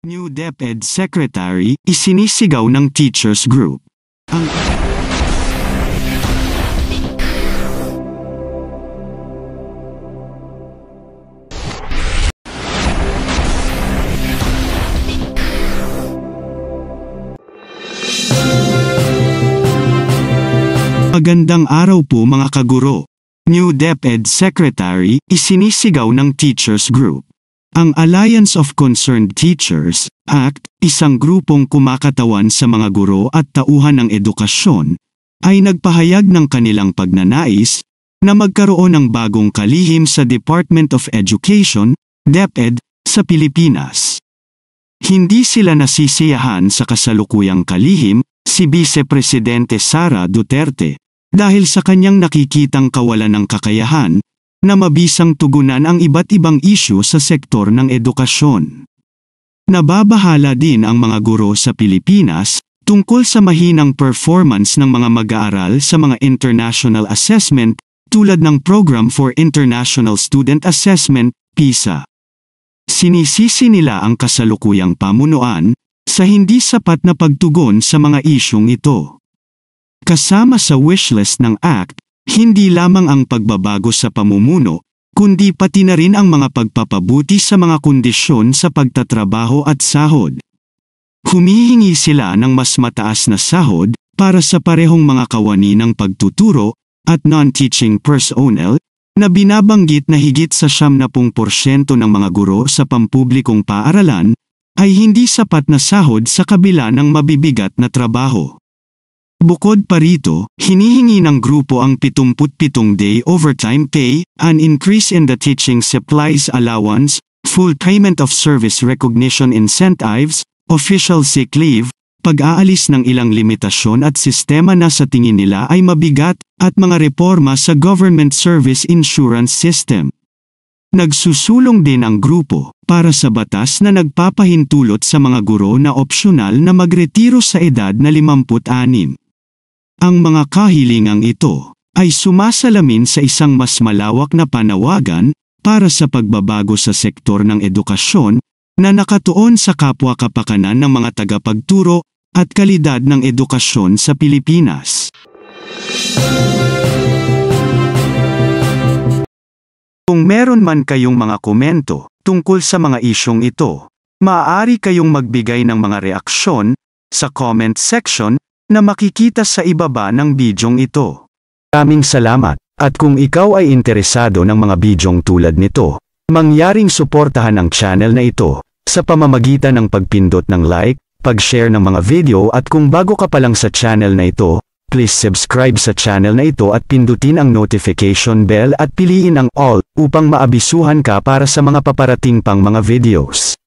New DepEd Secretary, isinisigaw ng Teachers Group. Magandang araw po mga kaguro. New DepEd Secretary, isinisigaw ng Teachers Group. Ang Alliance of Concerned Teachers, ACT, isang grupong kumakatawan sa mga guro at tauhan ng edukasyon, ay nagpahayag ng kanilang pagnanais na magkaroon ng bagong kalihim sa Department of Education, DepEd, sa Pilipinas. Hindi sila nasisiyahan sa kasalukuyang kalihim, si Vice Presidente Sara Duterte, dahil sa kanyang nakikitang kawalan ng kakayahan na mabisang tugunan ang iba't ibang isyu sa sektor ng edukasyon. Nababahala din ang mga guro sa Pilipinas tungkol sa mahinang performance ng mga mag-aaral sa mga international assessment tulad ng Program for International Student Assessment, PISA. Sinisisi nila ang kasalukuyang pamunuan sa hindi sapat na pagtugon sa mga isyung ito. Kasama sa wishlist ng ACT, hindi lamang ang pagbabago sa pamumuno, kundi pati na rin ang mga pagpapabuti sa mga kondisyon sa pagtatrabaho at sahod. Humihingi sila ng mas mataas na sahod para sa parehong mga kawani ng pagtuturo at non-teaching personnel na binabanggit na higit sa 70% ng mga guro sa pampublikong paaralan ay hindi sapat na sahod sa kabila ng mabibigat na trabaho. Bukod pa rito, hinihingi ng grupo ang 77-day overtime pay, an increase in the teaching supplies allowance, full payment of service recognition incentives, official sick leave, pag-aalis ng ilang limitasyon at sistema na sa tingin nila ay mabigat, at mga reforma sa government service insurance system. Nagsusulong din ang grupo para sa batas na nagpapahintulot sa mga guro na opsyonal na magretiro sa edad na 56. Ang mga kahilingang ito ay sumasalamin sa isang mas malawak na panawagan para sa pagbabago sa sektor ng edukasyon na nakatuon sa kapwa-kapakanan ng mga tagapagturo at kalidad ng edukasyon sa Pilipinas. Kung meron man kayong mga komento tungkol sa mga isyong ito, maaari kayong magbigay ng mga reaksyon sa comment section na makikita sa ibaba ng bidyong ito. Maraming salamat, at kung ikaw ay interesado ng mga bidyong tulad nito, mangyaring suportahan ang channel na ito sa pamamagitan ng pagpindot ng like, pag-share ng mga video at kung bago ka pa lang sa channel na ito, please subscribe sa channel na ito at pindutin ang notification bell at piliin ang all upang maabisuhan ka para sa mga paparating pang mga videos.